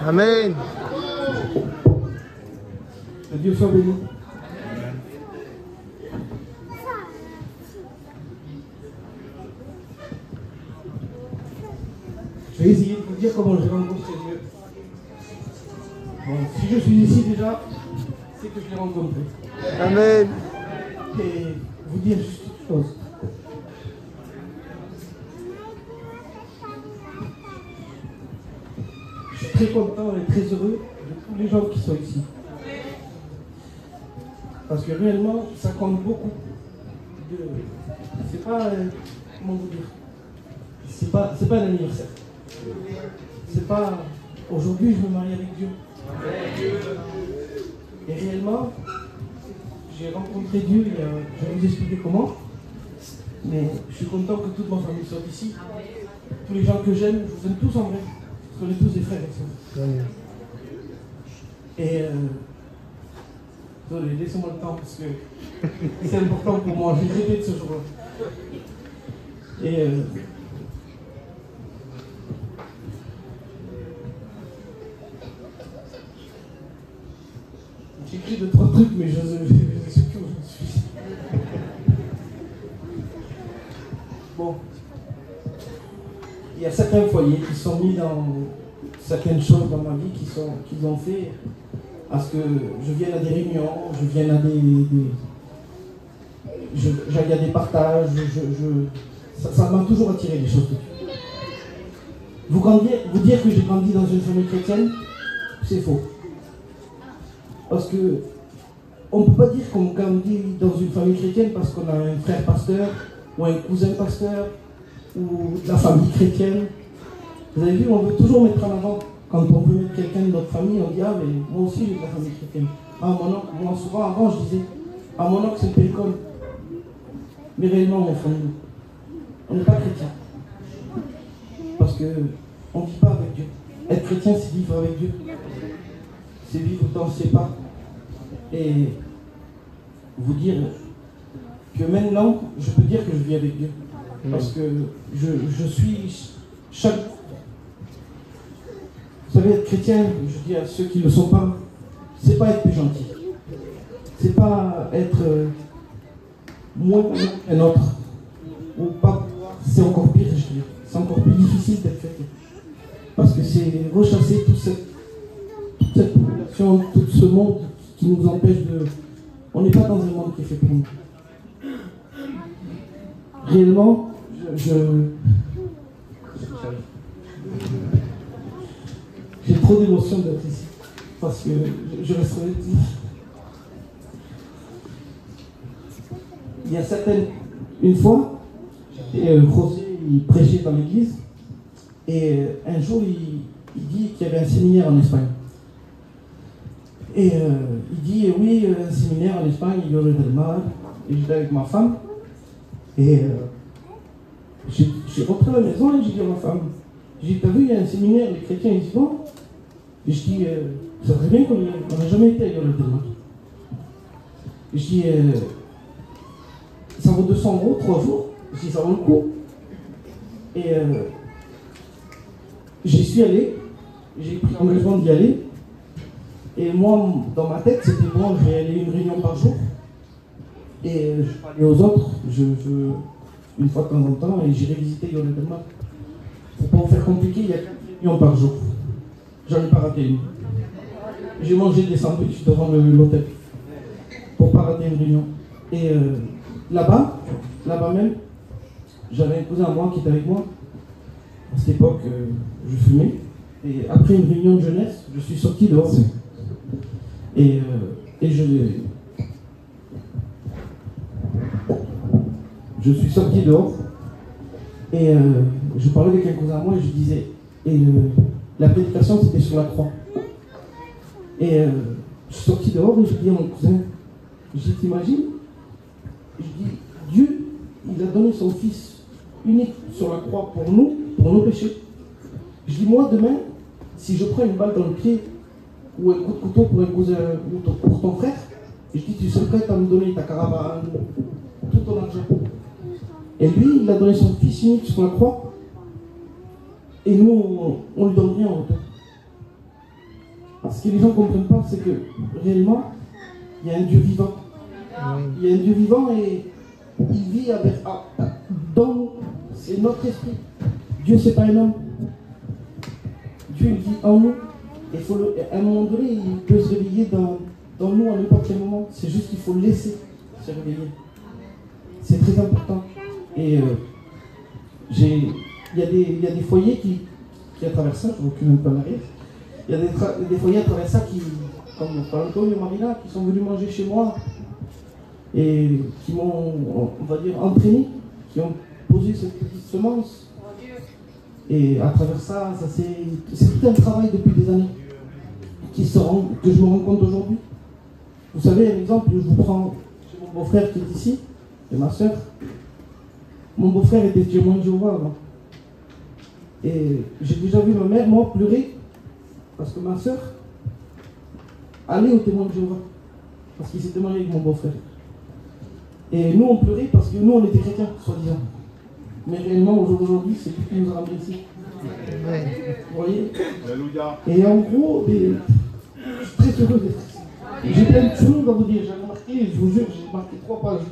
Amen. Que Dieu soit béni. Je vais essayer de vous dire comment j'ai rencontré Dieu. Bon, si je suis ici déjà, c'est que je l'ai rencontré. Amen. Et vous dire juste une chose. Je suis très content et très heureux de tous les gens qui sont ici. Parce que réellement, ça compte beaucoup. C'est pas, comment vous dire, c'est pas un anniversaire. C'est pas, aujourd'hui je me marie avec Dieu. Et réellement, j'ai rencontré Dieu, je vais vous expliquer comment. Mais je suis content que toute ma famille soit ici. Tous les gens que j'aime, je vous aime tous en vrai. Parce qu'on est tous des frères et sœurs. Et désolé, laissez-moi le temps parce que c'est important pour moi. J'ai rêvé de ce jour-là. Et j'ai écrit 2-3 trucs, mais je ne sais plus où je suis. Bon. Il y a certains foyers qui sont mis dans certaines choses dans ma vie qu'ils ont fait à ce que je vienne à des réunions, je vienne à j'aille à des partages, ça m'a toujours attiré les choses de Dieu. Vous dire que j'ai grandi dans une famille chrétienne, c'est faux. Parce que on ne peut pas dire qu'on grandit dans une famille chrétienne parce qu'on a un frère pasteur ou un cousin pasteur ou de la famille chrétienne. Vous avez vu, on veut toujours mettre en avant, quand on veut mettre quelqu'un de notre famille, on dit ah mais moi aussi j'ai de la famille chrétienne. Ah mon oncle, moi souvent avant je disais ah mon oncle c'est le péricole. Mais réellement mon frère, on n'est pas chrétien. Parce qu'on ne vit pas avec Dieu. Être chrétien c'est vivre avec Dieu. C'est vivre dans ses pas. Et vous dire que maintenant je peux dire que je vis avec Dieu. Parce que je suis chaque... Vous savez, être chrétien, je dis à ceux qui ne le sont pas, c'est pas être plus gentil. C'est pas être moins qu'un autre. Ou pas. C'est encore pire, je dis. C'est encore plus difficile d'être chrétien. Parce que c'est rechasser toute cette population, tout ce monde qui nous empêche de... On n'est pas dans un monde qui est fait pour nous. Réellement, j'ai trop d'émotions d'être ici. Parce que je resterai ici. Il y a une fois, José, il prêchait dans l'église. Et un jour, il dit qu'il y avait un séminaire en Espagne. Et il dit, oui, un séminaire en Espagne, il y aurait del Mar. Et j'étais avec ma femme. Et j'ai rentré à la maison et j'ai dit à ma femme, j'ai dit, t'as vu, il y a un séminaire, les chrétiens, ils y vont. Et je dis, ça serait bien qu'on n'a jamais été à Yola del Mar. Et je dis, ça vaut 200 €, 3 jours. Je dis, ça vaut le coup. Et j'y suis allé, j'ai pris l'engagement d'y aller. Et moi, dans ma tête, c'était bon, je vais aller une réunion par jour. Et je parlais aux autres, une fois de temps en temps, et j'irai visiter Yola del Mar. Pour pas vous faire compliqué, il y a 4 réunions par jour. J'en ai pas raté une. J'ai mangé des sandwichs devant l'hôtel. Pour pas rater une réunion. Et là-bas même, j'avais un cousin à moi qui était avec moi. À cette époque, je fumais. Et après une réunion de jeunesse, je suis sorti dehors. Et je suis sorti dehors. Et je parlais avec un cousin à moi et je disais... Et la prédication, c'était sur la croix. Et je suis sorti dehors et je dis à mon cousin, je dis, t'imagines? Je dis, Dieu, il a donné son Fils unique sur la croix pour nous, pour nos péchés. Je dis, moi, demain, si je prends une balle dans le pied, ou un coup de couteau pour un cousin, ou pour ton frère, je dis, tu serais prêt à me donner ta caravane, tout ton argent. Et lui, il a donné son Fils unique sur la croix, et nous, on lui donne rien en retour. ce que les gens ne comprennent pas, c'est que réellement, il y a un Dieu vivant. Il y a un Dieu vivant et il vit dans nous. C'est notre esprit. Dieu, c'est pas un homme. Dieu, il vit en nous. Et à un moment donné, il peut se réveiller dans nous à n'importe quel moment. C'est juste qu'il faut le laisser se réveiller. C'est très important. Et il y a des foyers qui à travers ça, je recule un peu en arrière, il y a des foyers à travers ça comme Franco et Marina, qui sont venus manger chez moi et qui m'ont, on va dire, entraîné, qui ont posé cette petite semence. Et à travers ça, c'est tout un travail depuis des années que je me rends compte aujourd'hui. Vous savez, un exemple, je vous prends chez mon beau-frère qui est ici, et ma soeur. Mon beau-frère était témoin de Jéhovah avant. Et j'ai déjà vu ma mère, moi, pleurer parce que ma soeur allait au témoin de Jéhovah. Parce qu'il s'était marié avec mon beau-frère. Et nous, on pleurait parce que nous, on était chrétiens, soi-disant. Mais réellement, au jour d'aujourd'hui, c'est lui qui nous a ramenés ici. Vous voyez? Alléluia. Et en gros, je suis très heureux d'être ici. J'ai plein de choses à vous dire. J'ai remarqué, je vous jure, j'ai marqué 3 pages.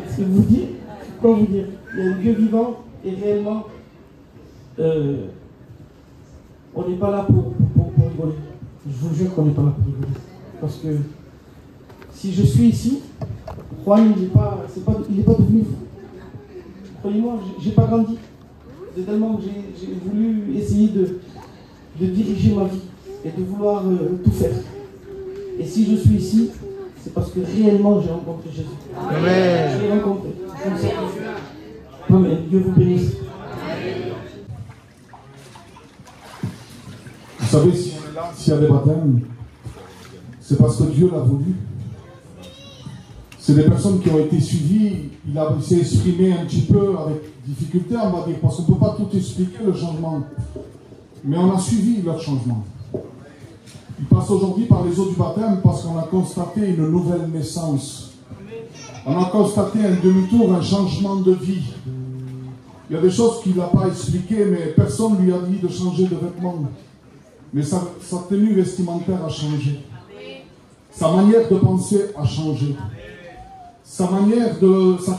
C'est vous dire, quoi vous dire? Il y a un Dieu vivant et réellement, on n'est pas là pour rigoler. Je vous jure qu'on n'est pas là pour rigoler. Parce que si je suis ici, Juan, il n'est pas devenu fou. Croyez-moi, j'ai pas grandi. C'est tellement que j'ai voulu essayer de diriger ma vie et de vouloir tout faire. Et si je suis ici, c'est parce que réellement j'ai rencontré Jésus. Amen. Je l'ai rencontré. Amen. Dieu vous bénisse. Vous savez, si on est là, s'il y a des baptêmes, c'est parce que Dieu l'a voulu. C'est des personnes qui ont été suivies. Il s'est exprimé un petit peu avec difficulté, on va dire, parce qu'on ne peut pas tout expliquer le changement. Mais on a suivi leur changement. Ils passent aujourd'hui par les eaux du baptême parce qu'on a constaté une nouvelle naissance. On a constaté un demi-tour, un changement de vie. Il y a des choses qu'il n'a pas expliquées, mais personne ne lui a dit de changer de vêtements. Mais sa tenue vestimentaire a changé. Sa manière de penser a changé. Sa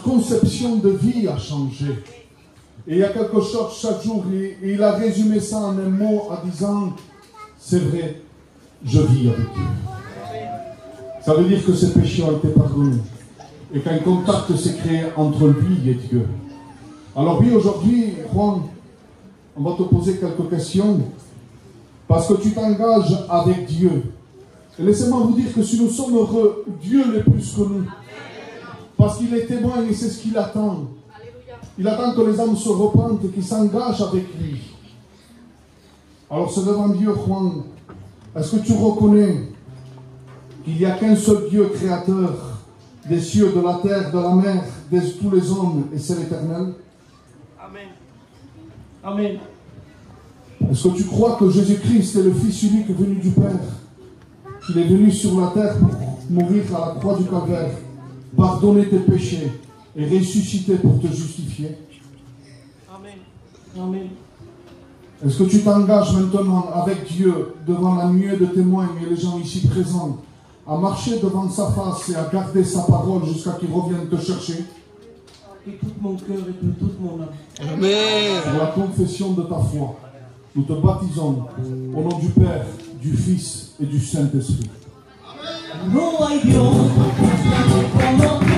conception de vie a changé. Et il y a quelque chose chaque jour, et il a résumé ça en un mot en disant, c'est vrai, je vis avec Dieu. Ça veut dire que ses péchés ont été pardonnés. Et qu'un contact s'est créé entre lui et Dieu. Alors oui, aujourd'hui, Juan, on va te poser quelques questions. Parce que tu t'engages avec Dieu. Et laissez-moi vous dire que si nous sommes heureux, Dieu l'est plus que nous. Parce qu'il est témoin et c'est ce qu'il attend. Il attend que les âmes se repentent et qu'ils s'engagent avec lui. Alors c'est devant Dieu, Juan, est-ce que tu reconnais qu'il n'y a qu'un seul Dieu créateur des cieux, de la terre, de la mer, de tous les hommes, et c'est l'Éternel? Amen. Amen. Est-ce que tu crois que Jésus-Christ est le Fils unique venu du Père, qu'il est venu sur la terre pour mourir à la croix du Calvaire, pardonner tes péchés et ressusciter pour te justifier? Amen. Amen. Est-ce que tu t'engages maintenant avec Dieu devant la nuée de témoins et les gens ici présents à marcher devant sa face et à garder sa parole jusqu'à qu'il revienne te chercher? Et tout mon cœur et de toute mon âme. Amen. Pour la confession de ta foi, nous te baptisons au nom du Père, du Fils et du Saint-Esprit. No hay Dios como